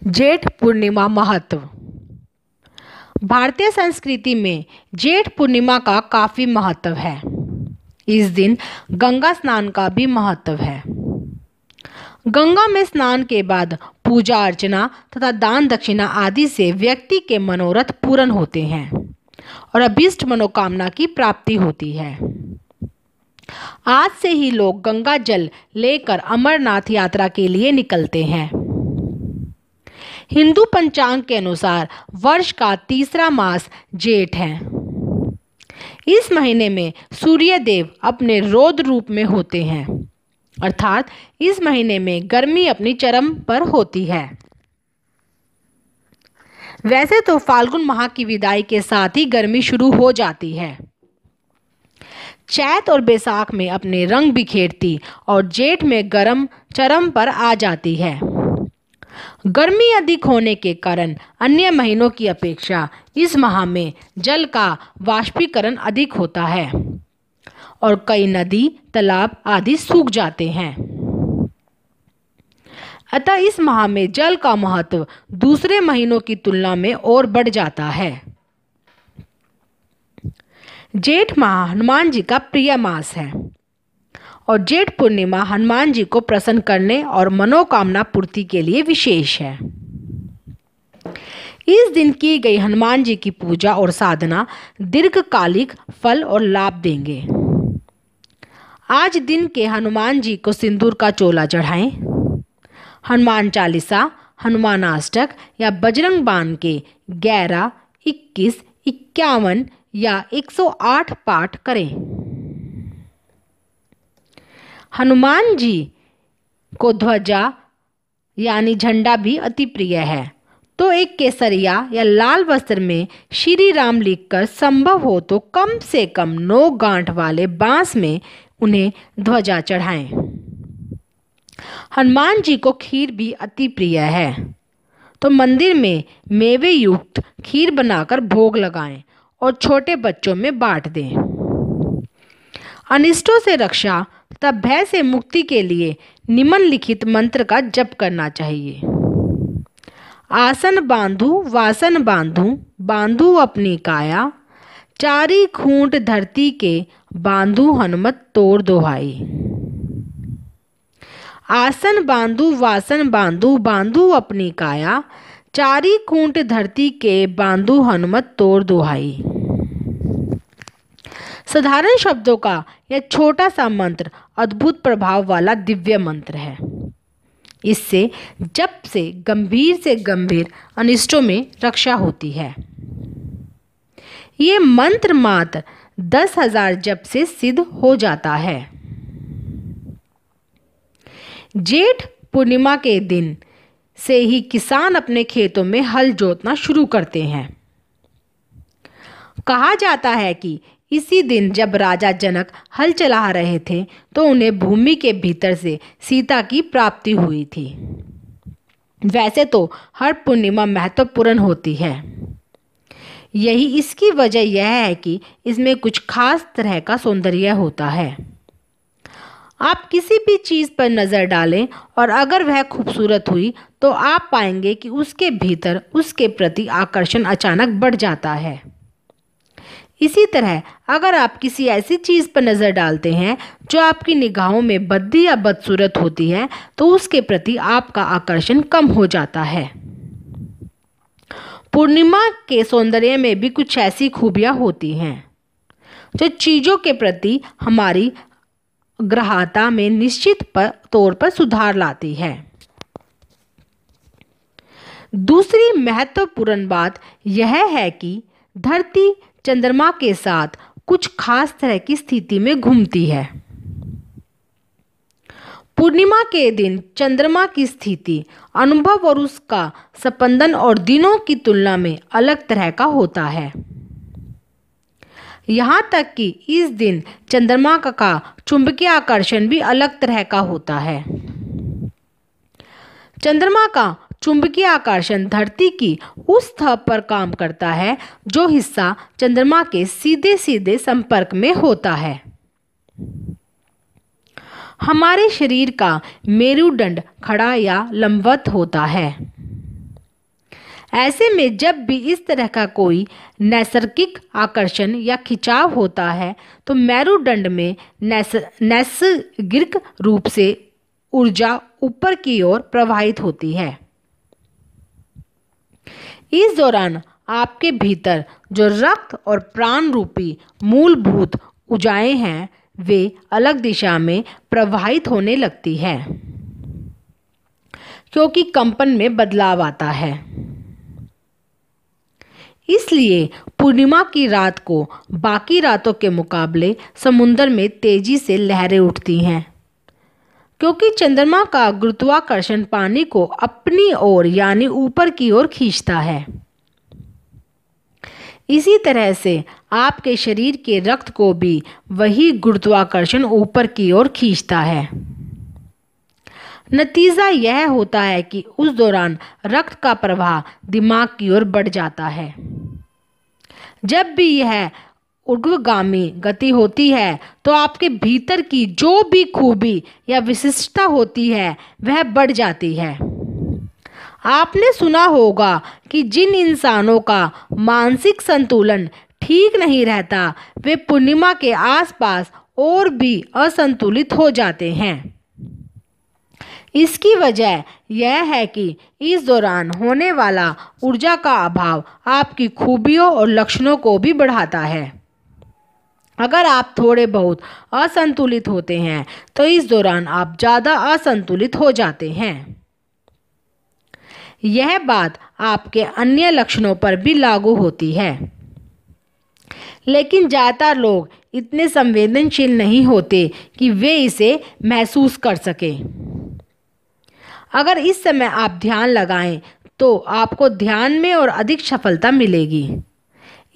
जेठ पूर्णिमा महत्व। भारतीय संस्कृति में जेठ पूर्णिमा का काफ़ी महत्व है। इस दिन गंगा स्नान का भी महत्व है। गंगा में स्नान के बाद पूजा अर्चना तथा दान दक्षिणा आदि से व्यक्ति के मनोरथ पूर्ण होते हैं और अभीष्ट मनोकामना की प्राप्ति होती है। आज से ही लोग गंगा जल लेकर अमरनाथ यात्रा के लिए निकलते हैं। हिंदू पंचांग के अनुसार वर्ष का तीसरा मास जेठ है। इस महीने में सूर्य देव अपने रौद्र रूप में होते हैं, अर्थात इस महीने में गर्मी अपनी चरम पर होती है। वैसे तो फाल्गुन माह की विदाई के साथ ही गर्मी शुरू हो जाती है। चैत और बैसाख में अपने रंग बिखेरती और जेठ में गर्म चरम पर आ जाती है। गर्मी अधिक होने के कारण अन्य महीनों की अपेक्षा इस माह में जल का वाष्पीकरण अधिक होता है और कई नदी तालाब आदि सूख जाते हैं। अतः इस माह में जल का महत्व दूसरे महीनों की तुलना में और बढ़ जाता है। जेठ माह हनुमान जी का प्रिय मास है और जेठ पूर्णिमा हनुमान जी को प्रसन्न करने और मनोकामना पूर्ति के लिए विशेष है। इस दिन की गई हनुमान जी की पूजा और साधना दीर्घकालिक फल और लाभ देंगे। आज दिन के हनुमान जी को सिंदूर का चोला चढ़ाएं। हनुमान चालीसा, हनुमान अष्टक या बजरंग बाण के 11, 21, 51 या 108 पाठ करें। हनुमान जी को ध्वजा यानी झंडा भी अति प्रिय है, तो एक केसरिया या लाल वस्त्र में श्री राम लिखकर संभव हो तो कम से कम 9 गांठ वाले बांस में उन्हें ध्वजा चढ़ाएं। हनुमान जी को खीर भी अति प्रिय है, तो मंदिर में मेवे युक्त खीर बनाकर भोग लगाएं और छोटे बच्चों में बांट दें। अनिष्टों से रक्षा तथा भय से मुक्ति के लिए निम्नलिखित मंत्र का जप करना चाहिए। आसन बांधू वासन बांधू, बांधू अपनी काया, चारी खूंट धरती के, बांधू हनुमत तोड़ दोहाई। आसन बांधू वासन बांधू, बांधू अपनी काया, चारी खूंट धरती के, बांधू हनुमत तोड़ दोहाई। साधारण शब्दों का यह छोटा सा मंत्र अद्भुत प्रभाव वाला दिव्य मंत्र है। इससे जप से गंभीर अनिष्टों में रक्षा होती है। ये मंत्र मात्र 10,000 जप से सिद्ध हो जाता है। जेठ पूर्णिमा के दिन से ही किसान अपने खेतों में हल जोतना शुरू करते हैं। कहा जाता है कि इसी दिन जब राजा जनक हल चला रहे थे तो उन्हें भूमि के भीतर से सीता की प्राप्ति हुई थी। वैसे तो हर पूर्णिमा महत्वपूर्ण होती है। यही इसकी वजह यह है कि इसमें कुछ खास तरह का सौंदर्य होता है। आप किसी भी चीज़ पर नज़र डालें और अगर वह खूबसूरत हुई तो आप पाएंगे कि उसके भीतर उसके प्रति आकर्षण अचानक बढ़ जाता है। इसी तरह अगर आप किसी ऐसी चीज़ पर नज़र डालते हैं जो आपकी निगाहों में भद्दी या बदसूरत होती है तो उसके प्रति आपका आकर्षण कम हो जाता है। पूर्णिमा के सौंदर्य में भी कुछ ऐसी खूबियाँ होती हैं जो चीज़ों के प्रति हमारी ग्राह्यता में निश्चित तौर पर सुधार लाती है। दूसरी महत्वपूर्ण बात यह है कि धरती चंद्रमा के साथ कुछ खास तरह की स्थिति में घूमती है। पूर्णिमा के दिन चंद्रमा की स्थिति, अनुभव और उसका स्पंदन और दिनों की तुलना में अलग तरह का होता है। यहाँ तक कि इस दिन चंद्रमा का चुंबकीय आकर्षण भी अलग तरह का होता है। चंद्रमा का चुंबकीय आकर्षण धरती की उस सतह पर काम करता है जो हिस्सा चंद्रमा के सीधे सीधे संपर्क में होता है। हमारे शरीर का मेरुदंड खड़ा या लंबवत होता है। ऐसे में जब भी इस तरह का कोई नैसर्गिक आकर्षण या खिंचाव होता है तो मेरुदंड में नैसर्गिक रूप से ऊर्जा ऊपर की ओर प्रवाहित होती है। इस दौरान आपके भीतर जो रक्त और प्राण रूपी मूलभूत ऊर्जाएं हैं वे अलग दिशा में प्रवाहित होने लगती है, क्योंकि कंपन में बदलाव आता है। इसलिए पूर्णिमा की रात को बाकी रातों के मुकाबले समुद्र में तेजी से लहरें उठती हैं, क्योंकि चंद्रमा का गुरुत्वाकर्षण पानी को अपनी ओर यानी ऊपर की ओर खींचता है। इसी तरह से आपके शरीर के रक्त को भी वही गुरुत्वाकर्षण ऊपर की ओर खींचता है। नतीजा यह होता है कि उस दौरान रक्त का प्रवाह दिमाग की ओर बढ़ जाता है। जब भी यह ऊर्ध्वगामी गति होती है तो आपके भीतर की जो भी खूबी या विशिष्टता होती है वह बढ़ जाती है। आपने सुना होगा कि जिन इंसानों का मानसिक संतुलन ठीक नहीं रहता वे पूर्णिमा के आसपास और भी असंतुलित हो जाते हैं। इसकी वजह यह है कि इस दौरान होने वाला ऊर्जा का अभाव आपकी खूबियों और लक्षणों को भी बढ़ाता है। अगर आप थोड़े बहुत असंतुलित होते हैं तो इस दौरान आप ज़्यादा असंतुलित हो जाते हैं। यह बात आपके अन्य लक्षणों पर भी लागू होती है, लेकिन ज़्यादातर लोग इतने संवेदनशील नहीं होते कि वे इसे महसूस कर सकें। अगर इस समय आप ध्यान लगाएं तो आपको ध्यान में और अधिक सफलता मिलेगी।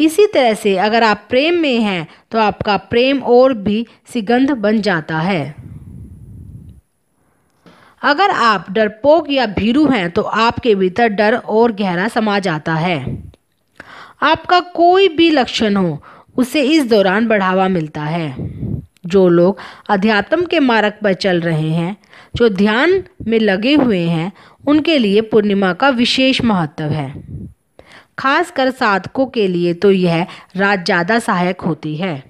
इसी तरह से अगर आप प्रेम में हैं तो आपका प्रेम और भी सुगंध बन जाता है। अगर आप डरपोक या भीरू हैं तो आपके भीतर डर और गहरा समा जाता है। आपका कोई भी लक्षण हो उसे इस दौरान बढ़ावा मिलता है। जो लोग अध्यात्म के मार्ग पर चल रहे हैं, जो ध्यान में लगे हुए हैं, उनके लिए पूर्णिमा का विशेष महत्व है। खासकर साधकों के लिए तो यह रात ज़्यादा सहायक होती है,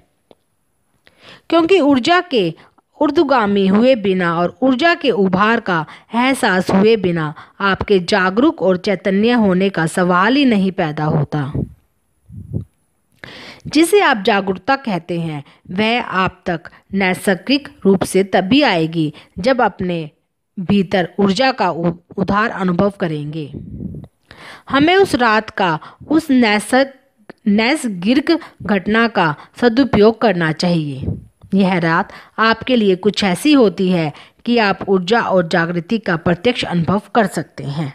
क्योंकि ऊर्जा के ऊर्ध्वगामी हुए बिना और ऊर्जा के उभार का एहसास हुए बिना आपके जागरूक और चैतन्य होने का सवाल ही नहीं पैदा होता। जिसे आप जागरूकता कहते हैं वह आप तक नैसर्गिक रूप से तभी आएगी जब अपने भीतर ऊर्जा का उधार अनुभव करेंगे। हमें उस रात का, उस नैसर्गिक घटना का सदुपयोग करना चाहिए। यह रात आपके लिए कुछ ऐसी होती है कि आप ऊर्जा और जागृति का प्रत्यक्ष अनुभव कर सकते हैं।